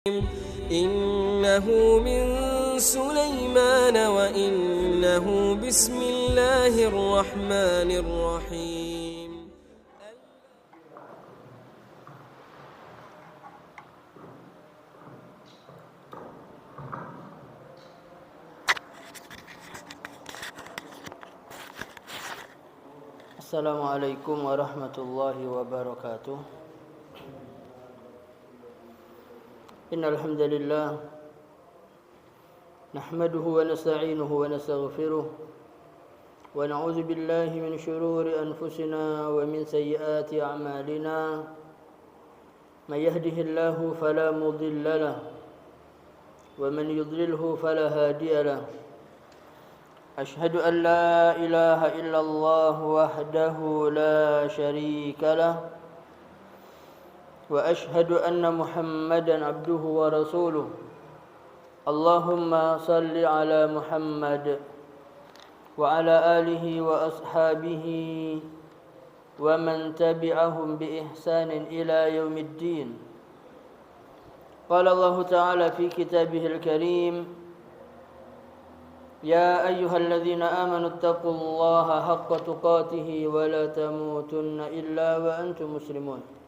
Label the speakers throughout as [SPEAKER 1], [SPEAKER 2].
[SPEAKER 1] إنه من سليمان وإنه بسم الله الرحمن الرحيم.
[SPEAKER 2] السلام عليكم ورحمة الله وبركاته. إن الحمد لله نحمده ونستعينه ونستغفره ونعوذ بالله من شرور أنفسنا ومن سيئات أعمالنا. من يهده الله فلا مضل له ومن يضلله فلا هادي له. أشهد أن لا إله إلا الله وحده لا شريك له وأشهد أن محمدا عبده ورسوله. اللهم صل على محمد وعلى آله وأصحابه ومن تبعهم بإحسان إلى يوم الدين. قال الله تعالى في كتابه الكريم: يا أيها الذين آمنوا اتقوا الله حق تقاته ولا تموتن إلا وأنتم مسلمون.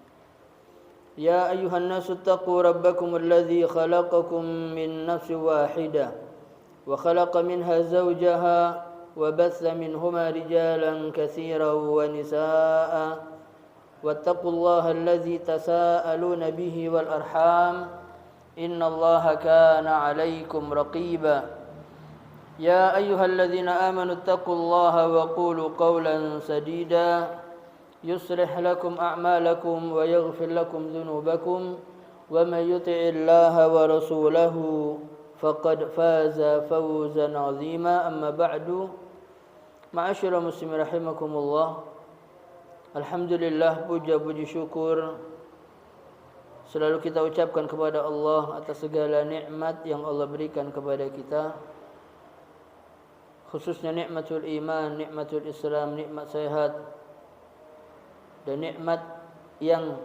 [SPEAKER 2] يا أيها الناس اتقوا ربكم الذي خلقكم من نفس واحدة وخلق منها زوجها وبث منهما رجالا كثيرا ونساء واتقوا الله الذي تساءلون به والأرحام إن الله كان عليكم رقيبا. يا أيها الذين آمنوا اتقوا الله وقولوا قولا سديدا يصلح لكم أعمالكم ويغفر لكم ذنوبكم ومن يطع الله ورسوله فقد فاز فوزا عظيما. أما بعد، معاشر muslimin rahimakumullah. Alhamdulillah, puja-puji syukur selalu kita ucapkan kepada Allah atas segala nikmat yang Allah berikan kepada kita, khususnya nikmatul iman, nikmatul Islam, nikmat sehat, dan nikmat yang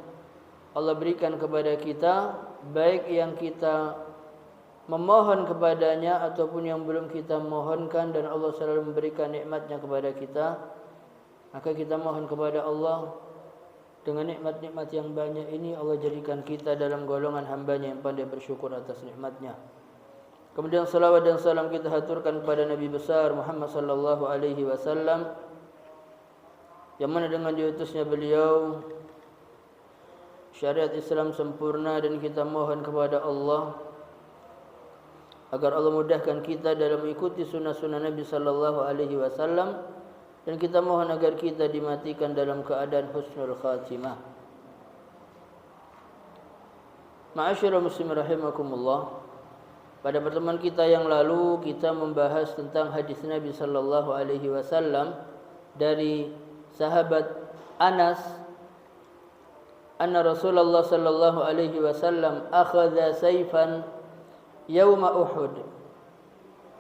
[SPEAKER 2] Allah berikan kepada kita, baik yang kita memohon kepadanya ataupun yang belum kita mohonkan, dan Allah selalu memberikan nikmatnya kepada kita. Maka kita mohon kepada Allah, dengan nikmat-nikmat yang banyak ini Allah jadikan kita dalam golongan hambanya yang pandai bersyukur atas nikmatnya. Kemudian salawat dan salam kita haturkan kepada Nabi besar Muhammad sallallahu alaihi wasallam, yang mana dengan diutusnya beliau syariat Islam sempurna, dan kita mohon kepada Allah agar Allah mudahkan kita dalam mengikuti sunnah-sunnah Nabi sallallahu alaihi wasallam, dan kita mohon agar kita dimatikan dalam keadaan husnul khatimah. Ma'asyiral muslimin rahimakumullah. Pada pertemuan kita yang lalu kita membahas tentang hadis Nabi sallallahu alaihi wasallam dari sahabat Anas, anna Rasulullah sallallahu alaihi wasallam akhadha sayfan yauma Uhud.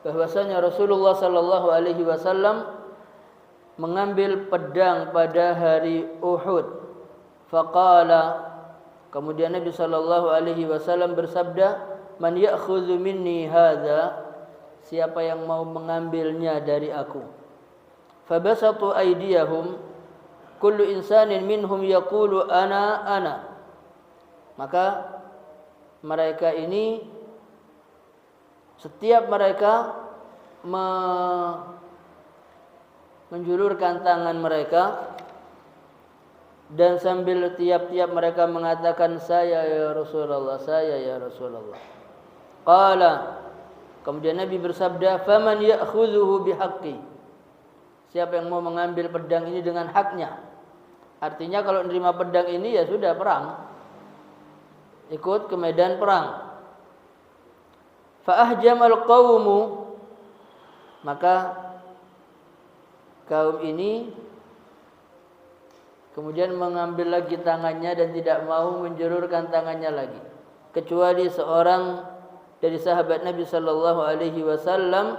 [SPEAKER 2] Bahwasanya Rasulullah sallallahu alaihi wasallam mengambil pedang pada hari Uhud. Faqala, kemudian Nabi sallallahu alaihi wasallam bersabda, man ya'khudhu minni hadza, siapa yang mau mengambilnya dari aku. Fabasatu aydiyahum kullu insanin minhum yaqulu ana. Maka mereka ini, setiap mereka menjulurkan tangan mereka, dan sambil tiap-tiap mereka mengatakan, saya ya Rasulullah, saya ya Rasulullah. Qala, kemudian Nabi bersabda, faman ya'khudhuhu bihaqqi, siapa yang mau mengambil pedang ini dengan haknya. Artinya kalau menerima pedang ini ya sudah perang, ikut ke medan perang. Fa ahjamal qaumu, maka kaum ini kemudian mengambil lagi tangannya dan tidak mau menjulurkan tangannya lagi, kecuali seorang dari sahabat Nabi sallallahu alaihi wasallam,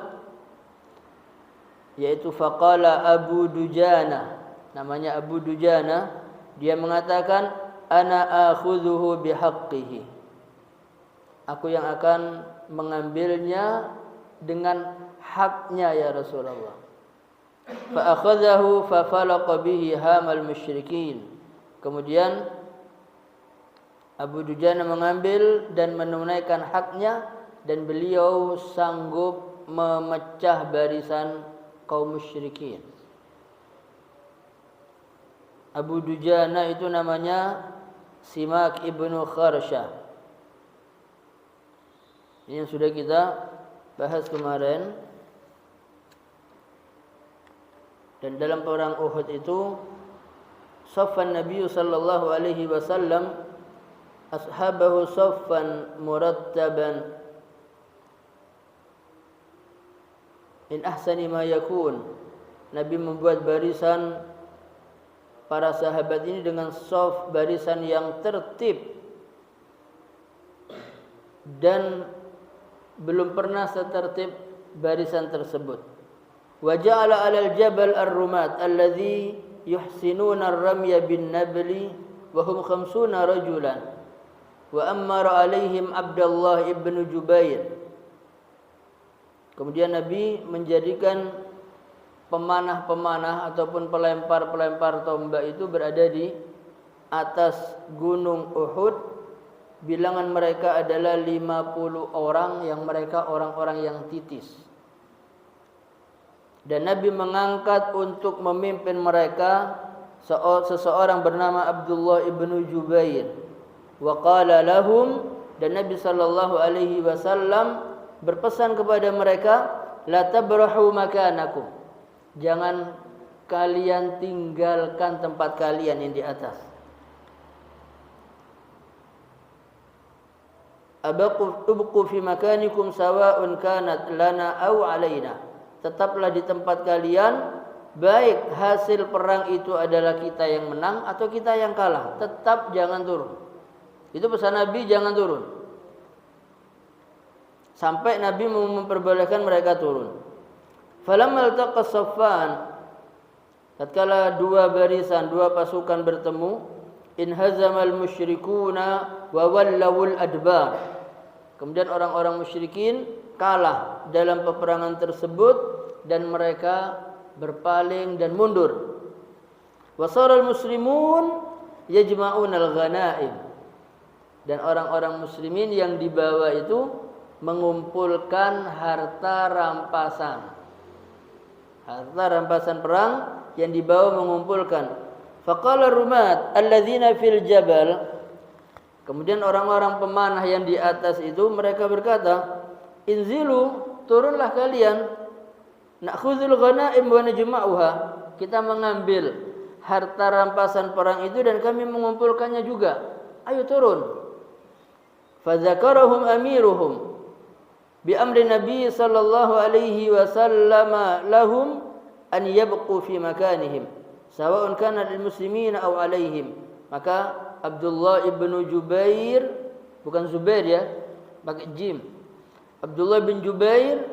[SPEAKER 2] yaitu faqala Abu Dujana, namanya Abu Dujana, dia mengatakan ana akhudhuhu bihaqqihi, aku yang akan mengambilnya dengan haknya ya Rasulullah. Fa akhadhahu fa falaqa bihi hamal musyrikin. Kemudian Abu Dujana mengambil dan menunaikan haknya, dan beliau sanggup memecah barisan kaum musyrikin. Abu Dujana itu namanya Simak ibnu Kharsyah. Ini yang sudah kita bahas kemarin. Dan dalam perang Uhud itu saffan Nabi sallallahu alaihi wasallam ashabahu saffan murattaban in ahsani ma yakun. Nabi membuat barisan para sahabat ini dengan shaf, barisan yang tertib, dan belum pernah setertib barisan tersebut. Wa ja'ala 'alal jabal ar-rumat alladhi yuhsinuna ar-ramya bin nabli wa hum 50 rajulan wa ammara 'alaihim Abdullah ibn Jubair. Kemudian Nabi menjadikan pemanah-pemanah ataupun pelempar-pelempar tombak itu berada di atas gunung Uhud. Bilangan mereka adalah 50 orang, yang mereka orang-orang yang titis. Dan Nabi mengangkat untuk memimpin mereka seseorang bernama Abdullah ibn Jubair. Wa qala lahum, dan Nabi sallallahu alaihi wasallam berpesan kepada mereka, la tabrahu makanakum. Jangan kalian tinggalkan tempat kalian yang di atas. Abqu fi makanikum sawa'un kanat lana aw alaina. Tetaplah di tempat kalian, baik hasil perang itu adalah kita yang menang atau kita yang kalah, tetap jangan turun. Itu pesan Nabi, jangan turun. Sampai Nabi memperbolehkan mereka turun. Falamma altaqa saffan, tatkala dua barisan, dua pasukan bertemu, inhazamal musyrikuna wa wallawul adbar. Kemudian orang-orang musyrikin kalah dalam peperangan tersebut dan mereka berpaling dan mundur. Wasaral muslimun yajma'unal ghanaim, dan orang-orang muslimin yang dibawa itu mengumpulkan harta rampasan. Harta rampasan perang yang dibawa mengumpulkan. Faqala rumat alladzina fil jabal. Kemudian orang-orang pemanah yang di atas itu mereka berkata, inzilu, turunlah kalian, na'khudhul ghanaim wa najma'uha. Kita mengambil harta rampasan perang itu dan kami mengumpulkannya juga. Ayo turun. Fadzakarahum amiruhum bi amri Nabi sallallahu alaihi wasallam lahum an yabqu fi makanihim sawa'un kana lil muslimin aw alaihim. Maka Abdullah ibn Jubair, bukan Zubair ya, pakai jim. Abdullah bin Jubair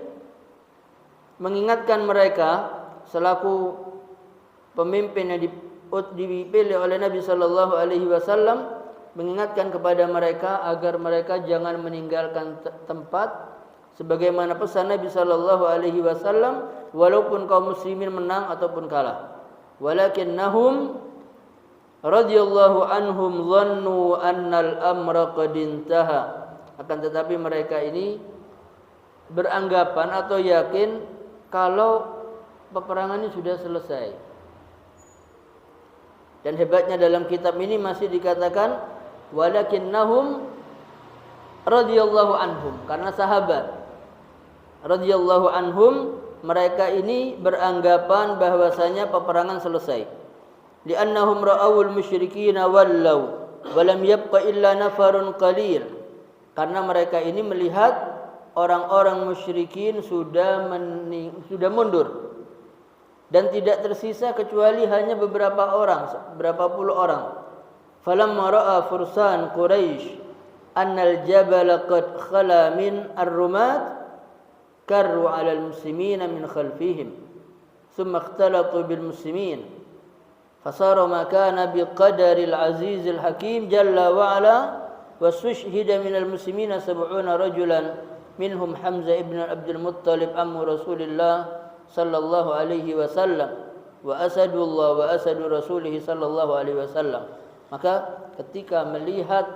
[SPEAKER 2] mengingatkan mereka selaku pemimpin yang dipilih oleh Nabi sallallahu alaihi wasallam, mengingatkan kepada mereka agar mereka jangan meninggalkan tempat sebagaimana pesan Nabi sallallahu alaihi wasallam, walaupun kaum muslimin menang ataupun kalah. Walakinnahum radhiyallahu anhum dhannu annal amra qad intaha. Akan tetapi mereka ini beranggapan atau yakin kalau peperangan ini sudah selesai. Dan hebatnya dalam kitab ini masih dikatakan walakinnahum radhiyallahu anhum, karena sahabat radhiyallahu anhum, mereka ini beranggapan bahwasanya peperangan selesai. Li'annahum ra'awul musyrikin wallaw wa lam yabqa illa nafarun qalil. Karena mereka ini melihat orang-orang musyrikin sudah mundur dan tidak tersisa kecuali hanya beberapa orang, berapa puluh orang. Falamma ra'a fursan Quraisy annal jabal qad khala min ar-rumat karru 'ala al-muslimin min khalfihim thumma ikhtalatu bil muslimin fasara ma kana biqadaril azizil hakim jalla wa ala wasushhida minal muslimina 70 rajulan minhum Hamzah ibn Abdul Muttalib ammu Rasulillah sallallahu alaihi wasallam wa asadullah wa asadu rasulih sallallahu alaihi wasallam. Maka ketika melihat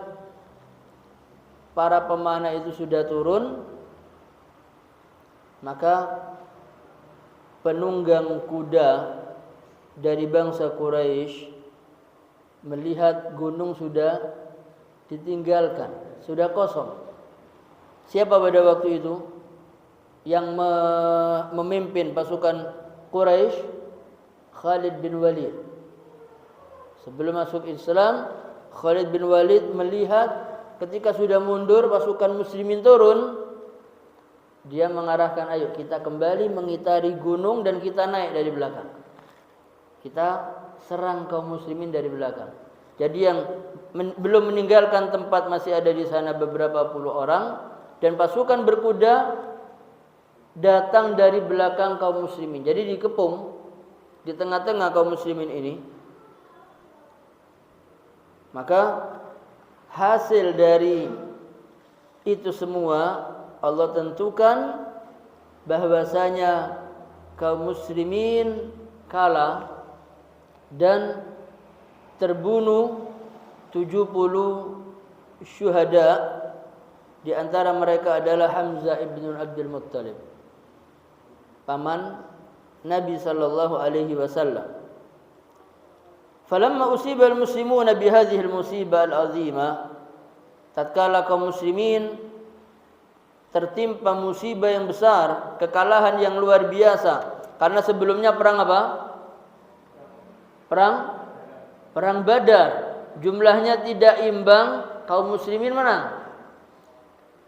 [SPEAKER 2] para pemanah itu sudah turun, maka penunggang kuda dari bangsa Quraisy melihat gunung sudah ditinggalkan, sudah kosong. Siapa pada waktu itu yang memimpin pasukan Quraisy? Khalid bin Walid. Sebelum masuk Islam, Khalid bin Walid melihat ketika sudah mundur pasukan muslimin turun, dia mengarahkan, ayo kita kembali mengitari gunung dan kita naik dari belakang. Kita serang kaum muslimin dari belakang. Jadi yang belum meninggalkan tempat masih ada di sana beberapa puluh orang, dan pasukan berkuda datang dari belakang kaum muslimin. Jadi dikepung di tengah-tengah kaum muslimin ini. Maka hasil dari itu semua Allah tentukan bahwasanya kaum muslimin kalah dan terbunuh 70 syuhada. Di antara mereka adalah Hamzah ibn Abdul Muttalib, paman Nabi sallallahu alaihi wasallam. Falamma usiba al-muslimuna bi hadhihi al-musibah al-'azimah, tatkala kaum muslimin tertimpa musibah yang besar, kekalahan yang luar biasa. Karena sebelumnya perang apa? Perang Badar. Jumlahnya tidak imbang, kaum muslimin menang.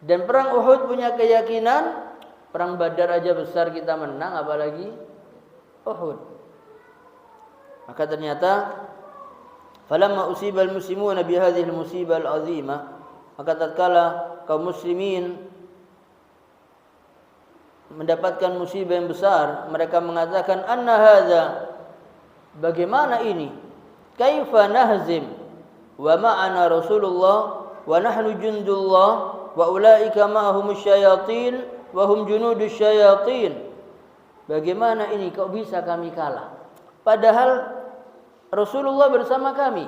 [SPEAKER 2] Dan perang Uhud punya keyakinan, perang Badar aja besar kita menang, apalagi Uhud. Maka ternyata falamma usibal muslimuna bi hadhihi al-musibah al-'azimah, maka tatkala kaum muslimin mendapatkan musibah yang besar, mereka mengatakan, anna hadza, bagaimana ini? Kaifa nahzim wa ma'ana Rasulullah wa nahnu jundullah wa ulaika ma'ahum syayatin wa hum junudus syayatin. Bagaimana ini kok bisa kami kalah? Padahal Rasulullah bersama kami,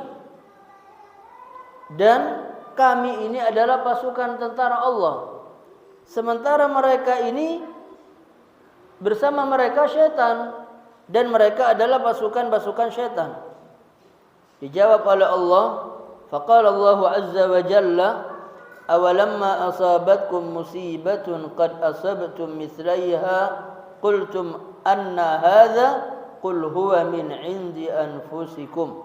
[SPEAKER 2] dan kami ini adalah pasukan tentara Allah. Sementara mereka ini bersama mereka syaitan, dan mereka adalah pasukan-pasukan syaitan. Dijawab oleh Allah, faqala Allah azza wa jalla, awalamma asabatkum musibatun qad asabtum mithlaiha qultum anna hadza qul huwa min indi anfusikum.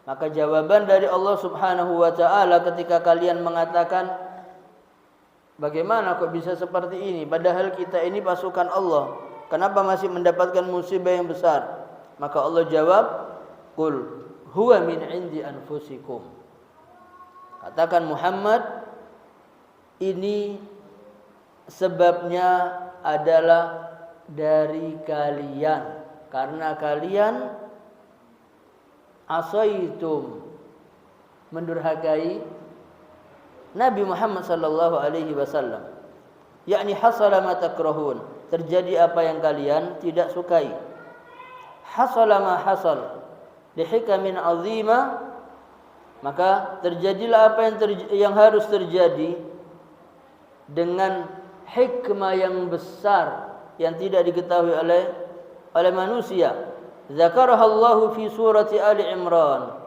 [SPEAKER 2] Maka jawaban dari Allah Subhanahu wa taala ketika kalian mengatakan, bagaimana kok bisa seperti ini padahal kita ini pasukan Allah, kenapa masih mendapatkan musibah yang besar? Maka Allah jawab, qul huwa min indi anfusikum. Katakan Muhammad, ini sebabnya adalah dari kalian, karena kalian asaitum, mendurhakai Nabi Muhammad sallallahu alaihi wasallam. Yakni hasala ma takrahun, terjadi apa yang kalian tidak sukai. Hasala ma hasal li hikamin azima, maka terjadilah apa yang harus terjadi dengan hikmah yang besar yang tidak diketahui oleh manusia. Zakarahallahu fi surati Ali Imran.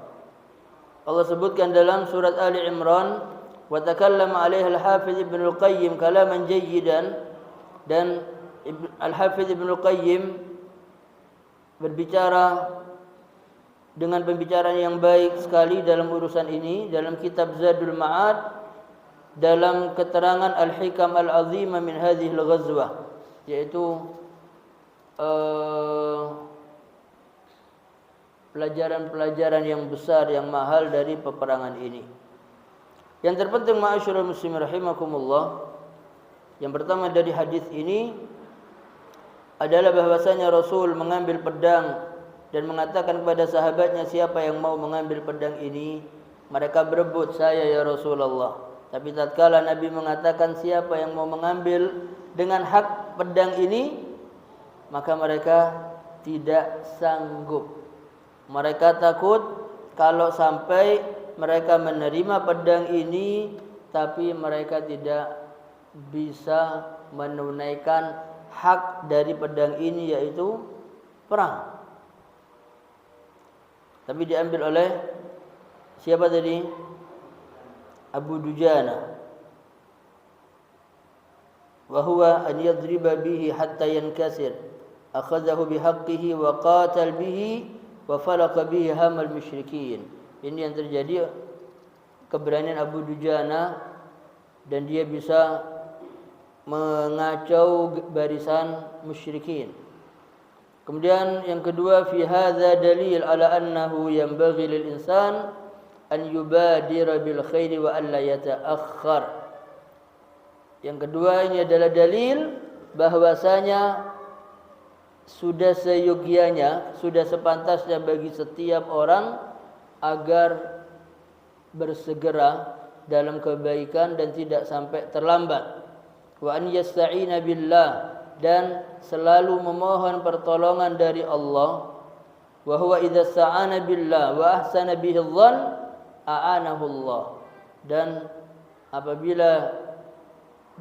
[SPEAKER 2] Allah sebutkan dalam surat Ali Imran, wa takallama 'alaiha al-Hafiz Ibnu Al-Qayyim kalaman jayyidan, dan Al-Hafiz Ibnu Al-Qayyim berbicara dengan pembicaraan yang baik sekali dalam urusan ini dalam kitab Zadul Ma'ad, dalam keterangan Al-Hikam Al-Azimah min hadhihi al-ghazwah, yaitu pelajaran-pelajaran yang besar, yang mahal dari peperangan ini. Yang terpenting ma'asyiral muslimin rahimakumullah, yang pertama dari hadis ini adalah bahwasanya Rasul mengambil pedang dan mengatakan kepada sahabatnya, siapa yang mau mengambil pedang ini Mereka berebut, saya ya Rasulullah. Tapi tatkala Nabi mengatakan siapa yang mau mengambil dengan hak pedang ini, maka mereka tidak sanggup. Mereka takut kalau sampai mereka menerima pedang ini, tapi mereka tidak bisa menunaikan hak dari pedang ini, yaitu perang. Tapi diambil oleh siapa tadi? Abu Dujana. Wa huwa an yadriba bihi hatta yankasir. Akhadhahu bihaqqihi wa qatal bihi wa falaqa bihi hamal musyrikin. Ini yang terjadi, keberanian Abu Dujana, dan dia bisa mengacau barisan musyrikin. Kemudian yang kedua, fi hadza dalil ala annahu yanbaghi lil insan an yubadira bil khairi wa an la yata'akhkhar. Yang kedua, ini adalah dalil bahwasanya sudah seyogianya, sudah sepantasnya bagi setiap orang agar bersegera dalam kebaikan dan tidak sampai terlambat. Wa an yasta'ina billah, dan selalu memohon pertolongan dari Allah. Wa huwa idza sta'ana billah wa ahsana bihi dhann a'anahu Allah. Dan apabila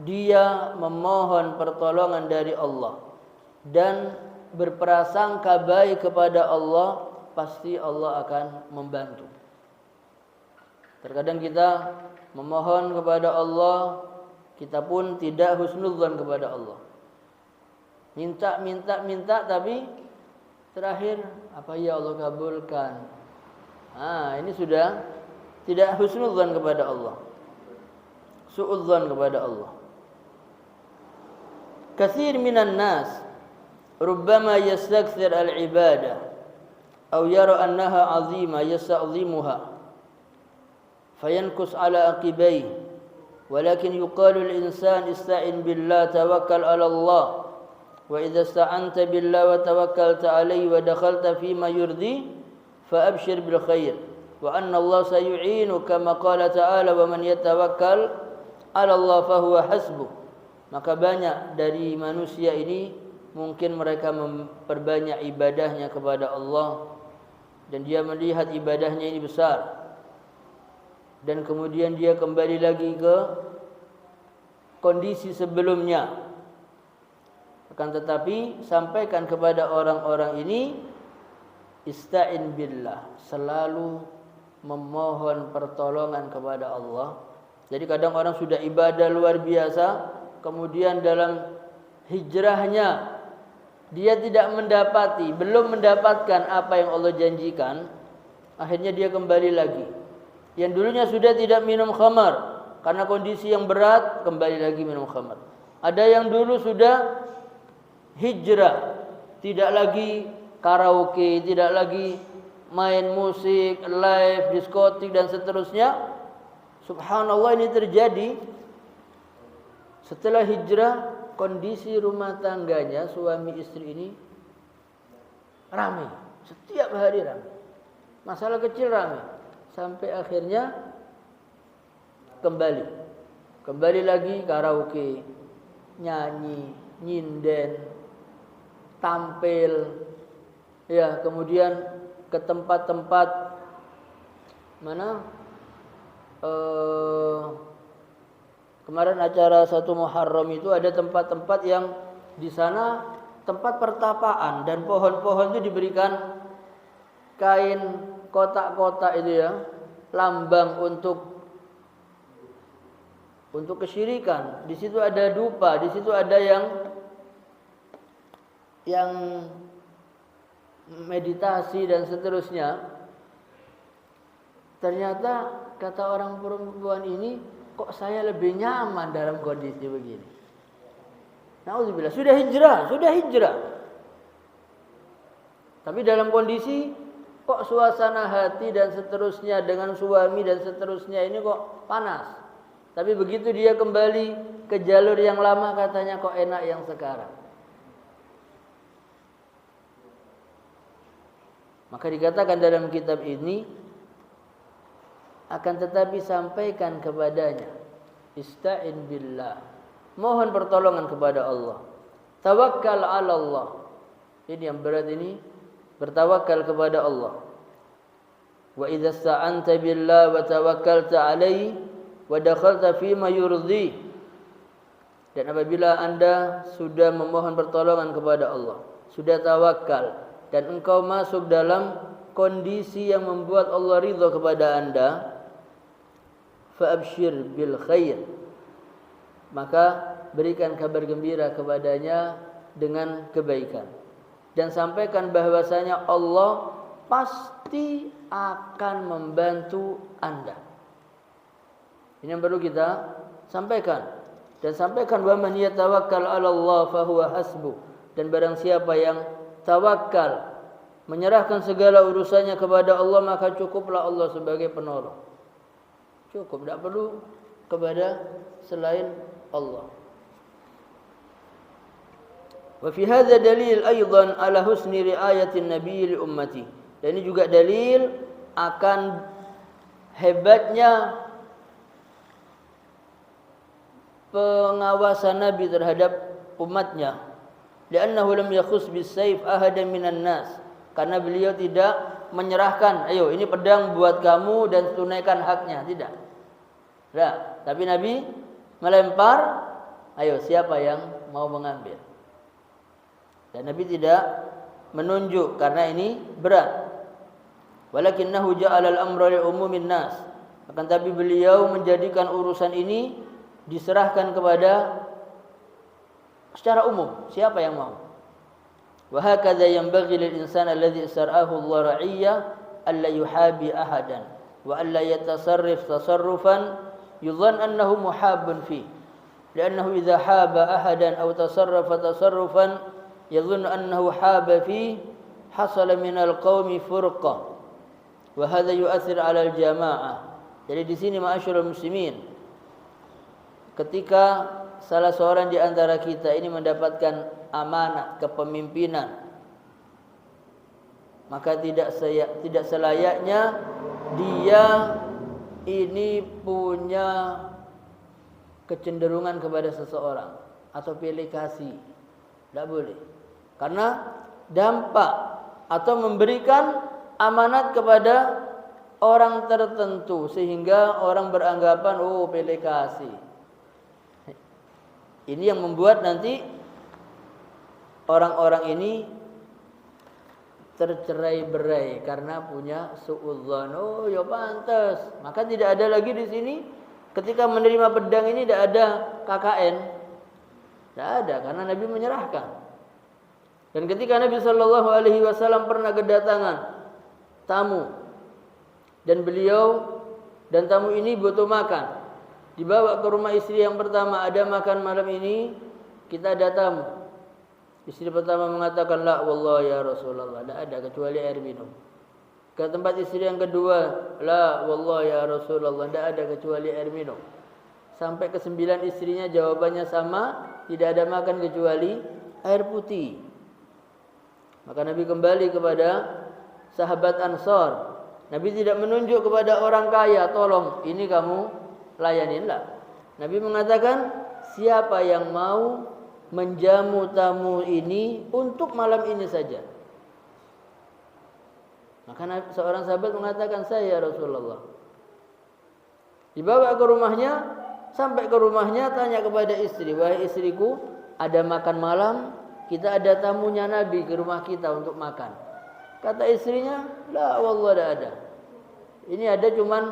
[SPEAKER 2] dia memohon pertolongan dari Allah dan berprasangka baik kepada Allah, pasti Allah akan membantu. Terkadang kita memohon kepada Allah, kita pun tidak husnudzan kepada Allah. Minta, tapi terakhir apa ya Allah kabulkan. Ini sudah tidak husnudzan kepada Allah, suudzan kepada Allah. Katsir minan nas rubbama yastakthir al-ibadah aw yara annaha 'azima yasta'zimuha fayankus ala aqibayhi, walakin yuqalu lil-insan ista'in billah tawakkal 'ala Allah, wa idza ista'anta billah wa tawakkalta 'alaihi wa dakhalta fima yurdi fa abshir bil khair wa anna Allah sayu'inu kama qala ta'ala wa man yatawakkal 'ala Allah fa huwa hasbuh. Maka banyak dari manusia ini mungkin mereka memperbanyak ibadahnya kepada Allah dan dia melihat ibadahnya ini besar, dan kemudian dia kembali lagi ke kondisi sebelumnya. Akan tetapi sampaikan kepada orang-orang ini, ista'in billah, selalu memohon pertolongan kepada Allah. Jadi kadang orang sudah ibadah luar biasa, kemudian dalam hijrahnya dia belum mendapatkan apa yang Allah janjikan, akhirnya dia kembali lagi. Yang dulunya sudah tidak minum khamar karena kondisi yang berat, kembali lagi minum khamar. Ada yang dulu sudah hijrah, tidak lagi karaoke, tidak lagi main musik, live, diskotik dan seterusnya. Subhanallah, ini terjadi setelah hijrah. Kondisi rumah tangganya suami istri ini ramai, setiap hari ramai, masalah kecil ramai, sampai akhirnya kembali lagi karaoke, nyanyi, nyinden, tampil, ya, kemudian ke tempat-tempat mana? Kemarin acara 1 Muharram itu ada tempat-tempat yang di sana tempat pertapaan, dan pohon-pohon itu diberikan kain kotak-kotak itu ya, lambang untuk kesyirikan. Di situ ada dupa, di situ ada yang meditasi dan seterusnya. Ternyata kata orang perempuan ini, kok saya lebih nyaman dalam kondisi begini. Nauzubillah, sudah hijrah. Tapi dalam kondisi kok suasana hati dan seterusnya dengan suami dan seterusnya ini kok panas. Tapi begitu dia kembali ke jalur yang lama, katanya kok enak yang sekarang. Maka dikatakan dalam kitab ini, akan tetapi sampaikan kepadanya. Ista'in billah. Mohon pertolongan kepada Allah. Tawakkal 'ala Allah. Ini yang berat ini, bertawakal kepada Allah. Wa idza sta'anta billah wa tawakkalta 'alaihi wa dakhalta fima yurdi. Dan apabila Anda sudah memohon pertolongan kepada Allah, sudah tawakal dan engkau masuk dalam kondisi yang membuat Allah ridha kepada Anda, fa'abshir bil khair. Maka berikan kabar gembira kepadanya dengan kebaikan. Dan sampaikan bahwasanya Allah pasti akan membantu Anda. Ini yang perlu kita sampaikan. Dan sampaikan wa man yatawakkal 'ala Allah fa huwa hasbuh. Dan barang siapa yang tawakal, menyerahkan segala urusannya kepada Allah, maka cukuplah Allah sebagai penolong. Cukup, tidak perlu kepada selain Allah. Wa fi hadza dalil aidan ala husni riayatin nabiy li ummati. Dan ini juga dalil akan hebatnya pengawasan Nabi terhadap umatnya. Li'annahu lam yakhus bis-sayf ahadan minan nas. Karena beliau tidak menyerahkan, ayo ini pedang buat kamu dan tunaikan haknya, tidak. Tidak, tapi Nabi melempar, ayo siapa yang mau mengambil. Dan Nabi tidak menunjuk karena ini berat. Walakinnahu ja'ala al-amra li umumin nas. Akan tapi beliau menjadikan urusan ini diserahkan kepada secara umum, siapa yang mau. Wa hakadha yanbaghi lil insani alladhi sar'ahu Allah ra'iyya alla yuhabi ahadan wa alla yatasarraf tasarrufan yudhann annahu muhabbun fi. Li'annahu idha haba ahadan aw tasarrafa tasarrufan yadhunnu annahu haba fi hasala min al-qaumi furqa wa hadha yu'athir 'ala al-jama'ah. Jadi di sini ma'asyiral muslimin, ketika salah seorang di antara kita ini mendapatkan amanat kepemimpinan, maka tidak selayaknya dia ini punya kecenderungan kepada seseorang atau pilih kasih. Tidak boleh. Karena dampak atau memberikan amanat kepada orang tertentu sehingga orang beranggapan oh pilih kasih. Ini yang membuat nanti orang-orang ini tercerai-berai karena punya suudzon. Oh, ya pantas. Maka tidak ada lagi di sini ketika menerima pedang ini tidak ada KKN. Tidak ada karena Nabi menyerahkan. Dan ketika Nabi sallallahu alaihi wasallam pernah kedatangan tamu dan beliau dan tamu ini butuh makan. Dibawa ke rumah istri yang pertama, ada makan malam ini, kita ada tamu. Istri pertama mengatakan, la wallah ya Rasulullah, tidak ada kecuali air minum. Ke tempat istri yang kedua, la wallah ya Rasulullah, tidak ada kecuali air minum. Sampai ke 9 istrinya jawabannya sama, tidak ada makan kecuali air putih. Maka Nabi kembali kepada sahabat Ansar. Nabi tidak menunjuk kepada orang kaya, tolong ini kamu layaninlah. Nabi mengatakan siapa yang mau menjamu tamu ini untuk malam ini saja. Maka seorang sahabat mengatakan saya Rasulullah. Dibawa ke rumahnya, sampai ke rumahnya tanya kepada istri, wahai istriku, ada makan malam, kita ada tamunya Nabi ke rumah kita untuk makan. Kata istrinya, la wallah tidak ada. Ini ada cuman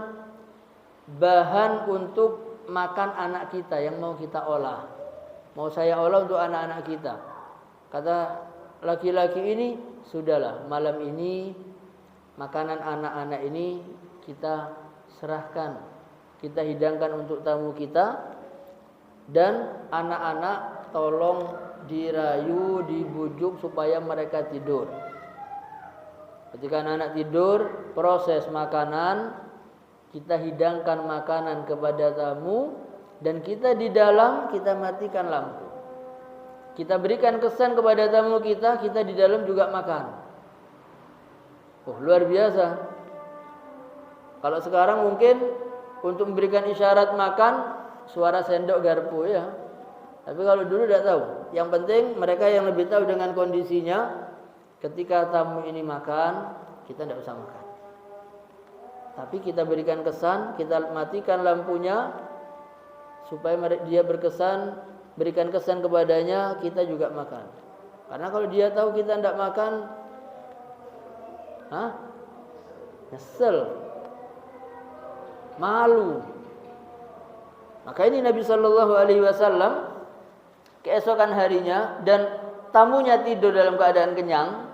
[SPEAKER 2] bahan untuk makan anak kita yang mau kita olah. Mau saya olah untuk anak-anak kita. Kata laki-laki ini, sudahlah malam ini makanan anak-anak ini kita serahkan, kita hidangkan untuk tamu kita. Dan anak-anak tolong dirayu, dibujuk supaya mereka tidur. Ketika anak-anak tidur, proses makanan, kita hidangkan makanan kepada tamu, dan kita di dalam kita matikan lampu. Kita berikan kesan kepada tamu kita di dalam juga makan. Oh, luar biasa. Kalau sekarang mungkin untuk memberikan isyarat makan suara sendok garpu ya. Tapi kalau dulu tidak tahu. Yang penting mereka yang lebih tahu dengan kondisinya. Ketika tamu ini makan, kita tidak usah makan. Tapi kita berikan kesan, kita matikan lampunya supaya dia berkesan, berikan kesan kepadanya, kita juga makan. Karena kalau dia tahu kita tidak makan, nyesel, malu. Maka ini Nabi Shallallahu Alaihi Wasallam keesokan harinya dan tamunya tidur dalam keadaan kenyang,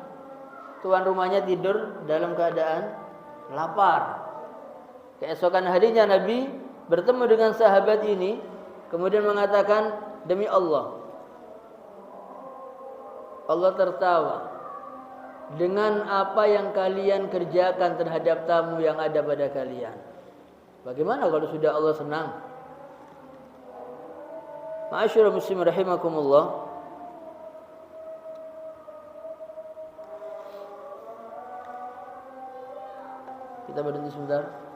[SPEAKER 2] tuan rumahnya tidur dalam keadaan lapar. Keesokan harinya Nabi bertemu dengan sahabat ini, kemudian mengatakan, demi Allah, Allah tertawa dengan apa yang kalian kerjakan terhadap tamu yang ada pada kalian. Bagaimana kalau sudah Allah senang? Ma'asyiral muslimin rahimakumullah. Kita berhenti sebentar.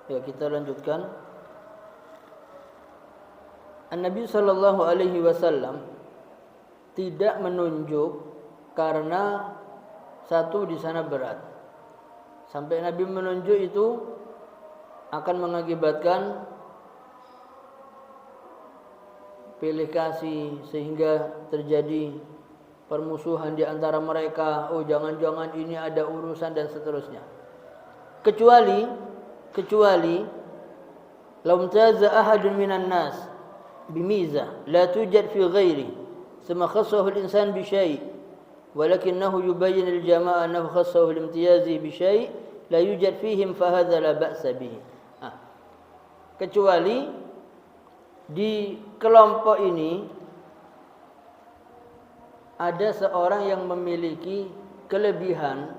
[SPEAKER 2] Ya, kita lanjutkan. An-Nabi sallallahu alaihi wasallam tidak menunjuk karena satu di sana berat. Sampai Nabi menunjuk itu akan mengakibatkan pilih kasih sehingga terjadi permusuhan di antara mereka. Oh, jangan-jangan ini ada urusan dan seterusnya. Kecuali law taza ahadun minan nas bimiza la tujad fi ghairi thumma khassahu al-insan bi syai' walakinahu yubayyin al-jama'a annahu khassahu al-imtiyazi bi syai' la yujad fihim fa hadza la ba'sa bihi. Kecuali di kelompok ini ada seorang yang memiliki kelebihan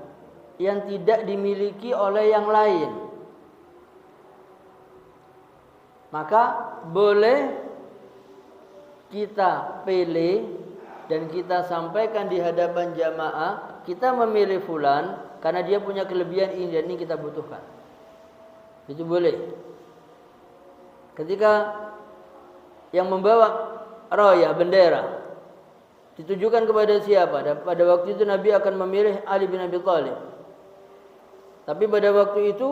[SPEAKER 2] yang tidak dimiliki oleh yang lain. Maka boleh kita pilih dan kita sampaikan di hadapan jamaah, kita memilih fulan karena dia punya kelebihan ini dan ini kita butuhkan. Itu boleh. Ketika yang membawa raya, bendera, ditujukan kepada siapa? Pada waktu itu Nabi akan memilih Ali bin Abi Thalib. Tapi pada waktu itu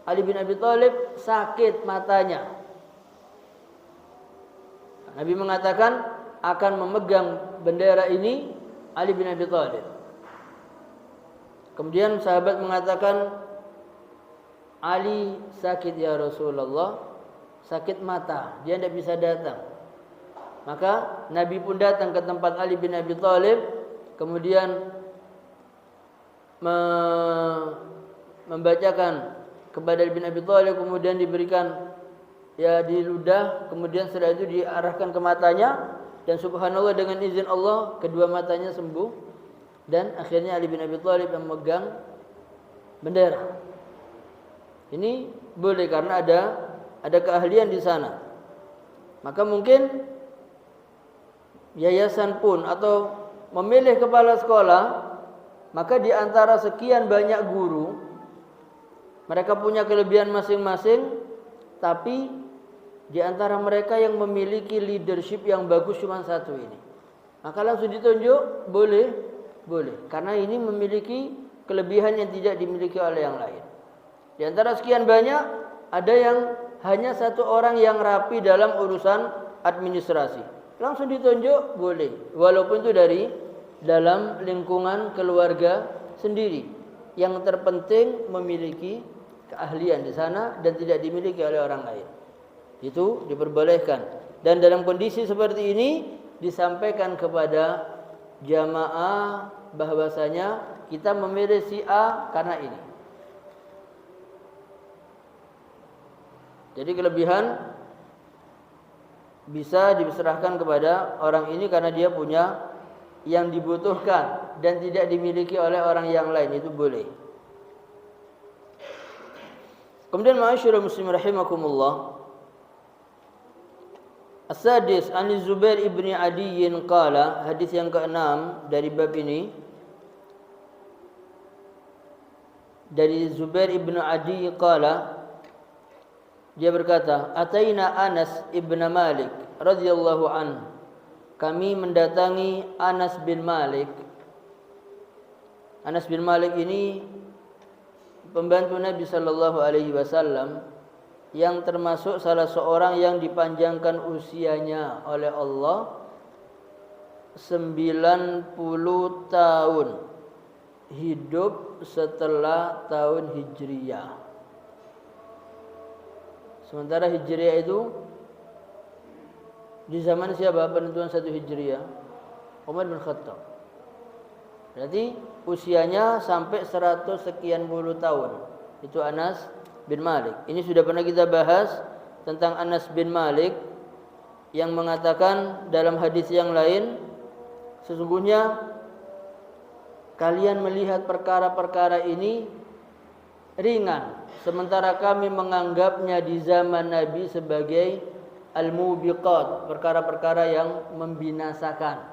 [SPEAKER 2] Ali bin Abi Thalib sakit matanya. Nabi mengatakan akan memegang bendera ini Ali bin Abi Thalib. Kemudian sahabat mengatakan, Ali sakit ya Rasulullah, sakit mata, dia tidak bisa datang. Maka Nabi pun datang ke tempat Ali bin Abi Thalib, kemudian membacakan kepada Ali bin Abi Thalib, kemudian diberikan diludah, kemudian setelah itu diarahkan ke matanya, dan subhanallah dengan izin Allah kedua matanya sembuh, dan akhirnya Ali bin Abi Thalib yang memegang bendera. Ini boleh karena ada keahlian di sana. Maka mungkin yayasan pun atau memilih kepala sekolah, maka di antara sekian banyak guru, mereka punya kelebihan masing-masing, tapi di antara mereka yang memiliki leadership yang bagus cuma satu ini, maka langsung ditunjuk, boleh, karena ini memiliki kelebihan yang tidak dimiliki oleh yang lain. Di antara sekian banyak, ada yang hanya satu orang yang rapi dalam urusan administrasi, langsung ditunjuk, boleh, walaupun itu dari dalam lingkungan keluarga sendiri. Yang terpenting memiliki keahlian di sana dan tidak dimiliki oleh orang lain, itu diperbolehkan. Dan dalam kondisi seperti ini disampaikan kepada jamaah bahwasanya kita memilih si A karena ini. Jadi kelebihan bisa diserahkan kepada orang ini karena dia punya yang dibutuhkan dan tidak dimiliki oleh orang yang lain, itu boleh. Kemudian ma'asyiral muslimin rahimakumullah, As-sadis an Zubair ibni Adiyyin qala, hadis yang ke-6 dari bab ini, dari Zubair ibnu Adi qala, dia berkata, ataina Anas ibn Malik radhiyallahu anhu, kami mendatangi Anas bin Malik. Anas bin Malik ini pembantu Nabi sallallahu alaihi wasallam yang termasuk salah seorang yang dipanjangkan usianya oleh Allah 90 tahun hidup setelah tahun Hijriyah. Sementara Hijriyah itu di zaman siapa penentuan 1 Hijriyah? Umar bin Khattab. Berarti usianya sampai 100 sekian puluh tahun. Itu Anas bin Malik. Ini sudah pernah kita bahas tentang Anas bin Malik yang mengatakan dalam hadis yang lain, sesungguhnya kalian melihat perkara-perkara ini ringan, sementara kami menganggapnya di zaman Nabi sebagai al-mubiqat, perkara-perkara yang membinasakan.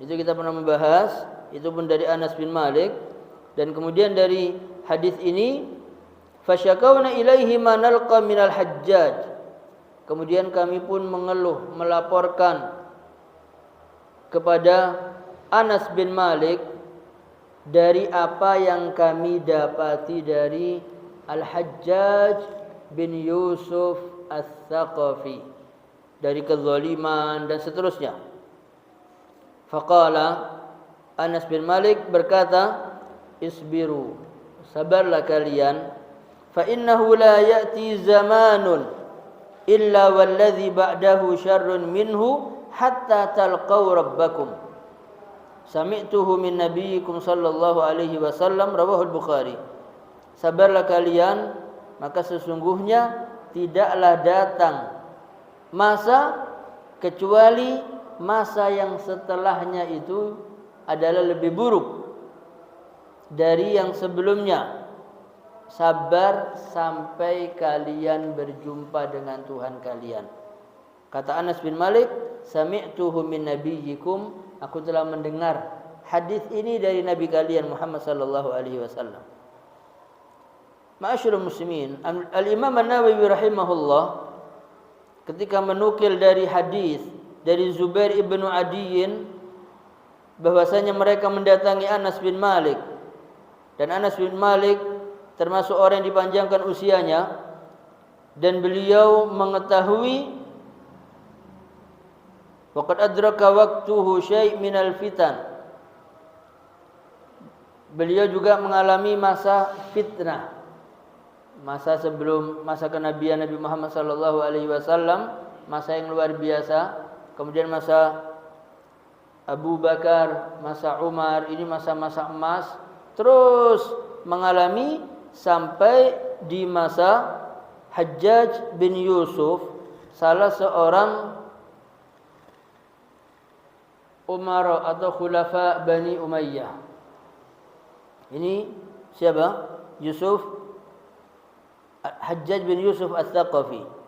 [SPEAKER 2] Itu kita pernah membahas, itu pun dari Anas bin Malik. Dan kemudian dari hadis ini, fasyakawna ilaihi ma nalqa minal hajjaj, kemudian kami pun mengeluh, melaporkan kepada Anas bin Malik dari apa yang kami dapati dari Al-Hajjaj bin Yusuf As-Saqafi, dari kezaliman dan seterusnya. Faqala, Anas bin Malik berkata, isbiru, sabarlah kalian, fa innahu la ya'ti zamanun illa walladhi ba'dahu syarrun minhu hatta talqaw rabbakum. sami'tuhu min nabiyyikum sallallahu alaihi wasallam rawahul Bukhari. Sabarlah kalian, maka sesungguhnya tidaklah datang masa kecuali masa yang setelahnya itu adalah lebih buruk dari yang sebelumnya. Sabar sampai kalian berjumpa dengan Tuhan kalian. Kata Anas bin Malik, sami'tuhu min nabiyyikum, aku telah mendengar hadis ini dari nabi kalian Muhammad sallallahu alaihi wasallam. Ma'asyiral muslimin, Al-Imam An-Nawawi rahimahullah ketika menukil dari hadis dari Zubair ibnu Adiyin bahwasanya mereka mendatangi Anas bin Malik, dan Anas bin Malik termasuk orang yang dipanjangkan usianya, dan beliau mengetahui waqad adraka waqtuhu syai' minal fitan, beliau juga mengalami masa fitnah, masa sebelum masa kenabian Nabi Muhammad sallallahu alaihi wasallam, masa yang luar biasa. Kemudian masa Abu Bakar, masa Umar, ini masa-masa emas, terus mengalami sampai di masa Hajjaj bin Yusuf, salah seorang umara atau khulafa Bani Umayyah. Ini siapa? Hajjaj bin Yusuf Al-Thaqafi.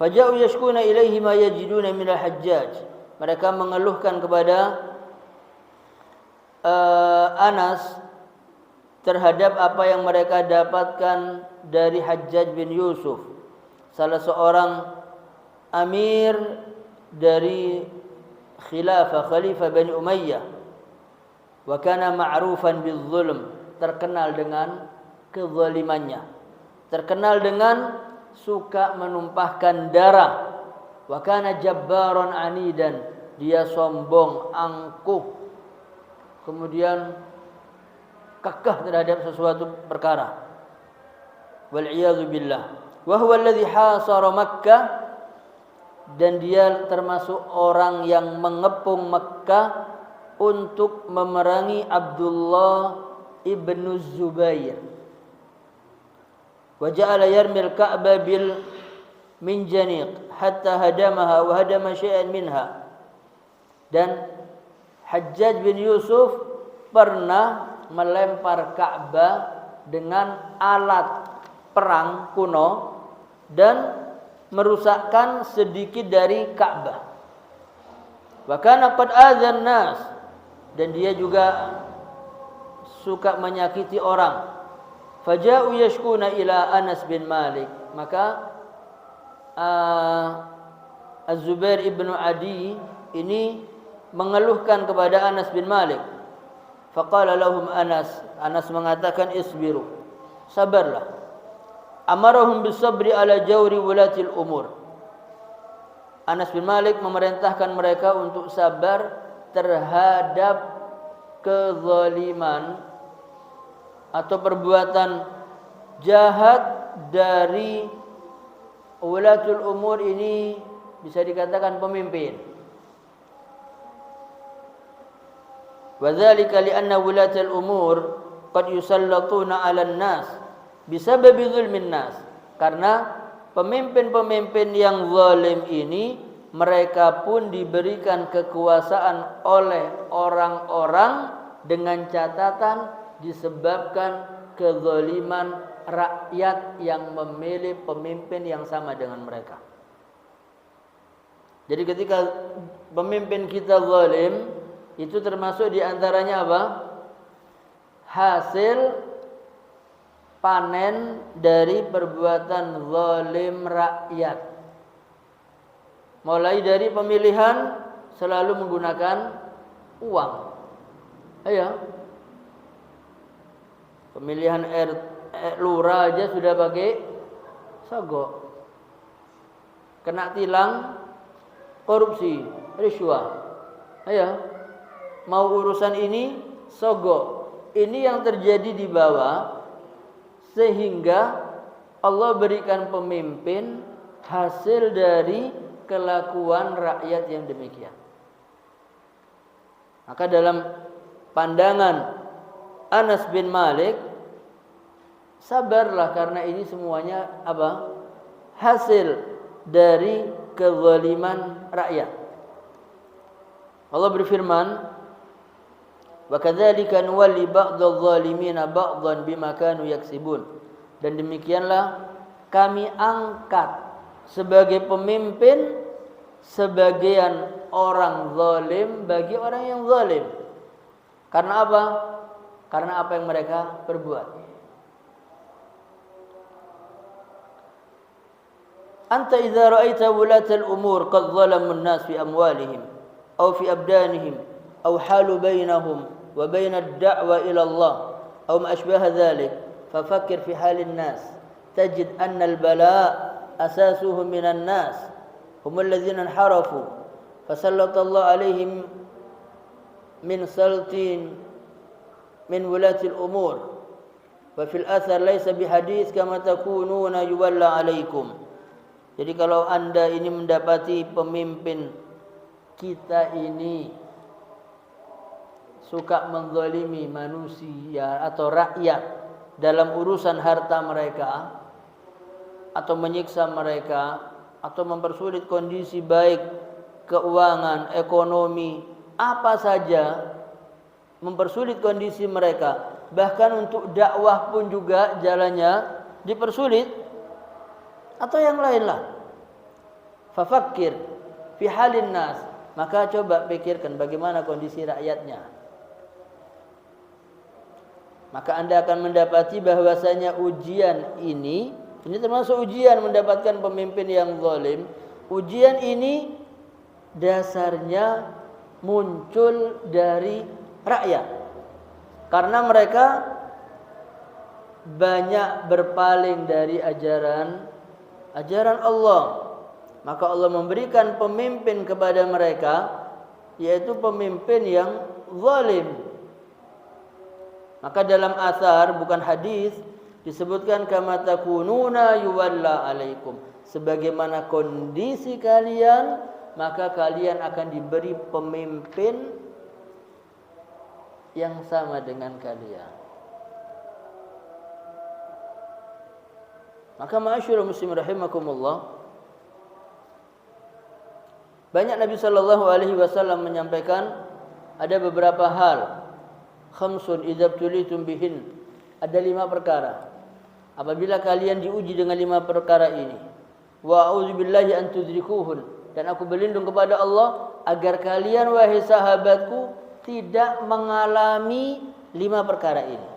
[SPEAKER 2] Faja'u yashkuna ilaihi ma yajiduna min al-Hajjaj. Mereka mengeluhkan kepada Anas terhadap apa yang mereka dapatkan dari Hajjaj bin Yusuf, salah seorang amir dari khalifah Bani Umayyah. Wa kana ma'rufan bil-zulm, terkenal dengan kezalimannya, terkenal dengan suka menumpahkan darah. Wa kana jabbaran anidan, dia sombong, angkuh, kemudian kekeh terhadap sesuatu perkara. Wal iyadzu billah. Wa huwa alladhi hasara Makkah, dan dia termasuk orang yang mengepung Makkah untuk memerangi Abdullah ibnu Zubair. Wa ja'ala yarmil Ka'bah bil minjaniq hatta hadamaha wa hadama syai'an minha. Dan Hajjaj bin Yusuf pernah melempar Ka'bah dengan alat perang kuno dan merusakkan sedikit dari Ka'bah. Wa kana qad adzan nas, dan dia juga suka menyakiti orang. Faja'u yashkuna ila Anas bin Malik, maka Az-Zubair ibnu Adi ini mengeluhkan kepada Anas bin Malik. Faqala lahum Anas mengatakan isbiru, sabarlah. Amarahum bisabri ala jawri wulatil umur. Anas bin Malik memerintahkan mereka untuk sabar terhadap kezaliman atau perbuatan jahat dari wulatul umur, ini bisa dikatakan pemimpin. Wadzalika li'anna wulatul umur qad yusallatuna 'alan nas bisababi zulmin nas. Karena pemimpin-pemimpin yang zalim ini mereka pun diberikan kekuasaan oleh orang-orang dengan catatan disebabkan kezaliman rakyat yang memilih pemimpin yang sama dengan mereka. Jadi ketika pemimpin kita zalim, itu termasuk diantaranya apa? Hasil panen dari perbuatan zalim rakyat. Mulai dari pemilihan selalu menggunakan uang. Ayo. Pemilihan lurah aja sudah pakai sogok. Kena tilang, korupsi, riswah. Ayo. Mau urusan ini sogok. Ini yang terjadi di bawah, sehingga Allah berikan pemimpin hasil dari kelakuan rakyat yang demikian. Maka dalam pandangan Anas bin Malik, sabarlah karena ini semuanya apa? Hasil dari kezaliman rakyat. Allah berfirman, "Wa kadzalika nuwalli ba'dadh dhalimina ba'dhan bima kanu yaksibun." Dan demikianlah kami angkat sebagai pemimpin sebagian orang zalim bagi orang yang zalim. Karena apa? Karena apa yang mereka perbuat. Anta idza ra'aita wulatal umur qad zalamu an-nas fi amwalihim aw fi abdanihim aw halu bainahum wa bain ad-da'wa ila Allah aw ma ashbaha dhalik fafakkir fi halin nas tajid anna al-bala' asasuhu minan nas hum alladhina inharafu fasallallahu alaihim min saltin min wulatil umur wa fil athar laysa bihadits kama takununa yuwalla alaikum. Jadi kalau Anda ini mendapati pemimpin kita ini suka menzalimi manusia atau rakyat dalam urusan harta mereka atau menyiksa mereka atau mempersulit kondisi baik keuangan, ekonomi, apa saja mempersulit kondisi mereka, bahkan untuk dakwah pun juga jalannya dipersulit atau yang lainlah. Fafakkir fi halin nas, maka coba pikirkan bagaimana kondisi rakyatnya. Maka Anda akan mendapati bahwasanya ujian ini termasuk ujian mendapatkan pemimpin yang zalim. Ujian ini dasarnya muncul dari rakyat. Karena mereka banyak berpaling dari ajaran Allah. Maka Allah memberikan pemimpin kepada mereka, yaitu pemimpin yang zalim. Maka dalam asar, bukan hadis, disebutkan kama takununa yuwalla alaikum. Sebagaimana kondisi kalian, maka kalian akan diberi pemimpin yang sama dengan kalian. Maka ma'asyiral muslimin rahimakumullah, banyak Nabi sallallahu alaihi wasallam menyampaikan ada beberapa hal. Khamsun idza tulitum bihin. Ada 5 perkara. Apabila kalian diuji dengan 5 perkara ini, wa a'udzubillahi an tudrikuhun, dan aku berlindung kepada Allah agar kalian wahai sahabatku tidak mengalami 5 perkara ini.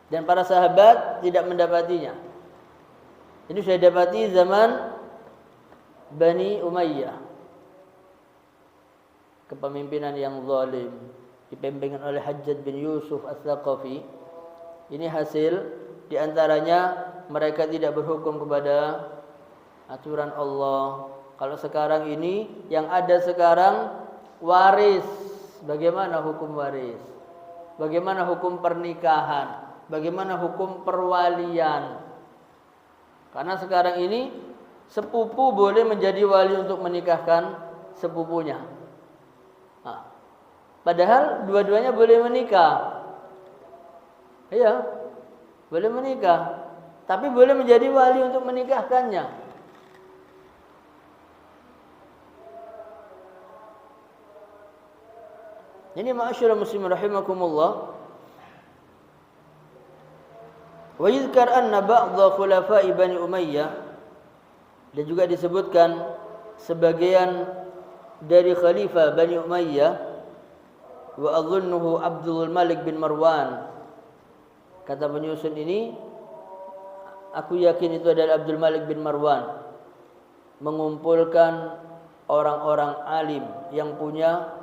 [SPEAKER 2] Dan para sahabat tidak mendapatinya. Ini saya dapati zaman Bani Umayyah, kepemimpinan yang zalim dipimpin oleh Hajjaj bin Yusuf Ats-Tsaqafi. Ini hasil diantaranya mereka tidak berhukum kepada aturan Allah. Kalau sekarang ini yang ada sekarang waris, bagaimana hukum waris? Bagaimana hukum pernikahan? Bagaimana hukum perwalian? Karena sekarang ini sepupu boleh menjadi wali untuk menikahkan sepupunya. Nah, padahal dua-duanya boleh menikah. Iya, boleh menikah, tapi boleh menjadi wali untuk menikahkannya. Ini ma'asyiral muslimin rahimakumullah. Wa yuzkar anna ba'dha khulafa'i Bani Umayyah, dan juga disebutkan sebagian dari khalifah Bani Umayyah, wa adhunnuhu Abdul Malik bin Marwan. Kata penyusun ini, aku yakin itu adalah Abdul Malik bin Marwan, mengumpulkan orang-orang alim yang punya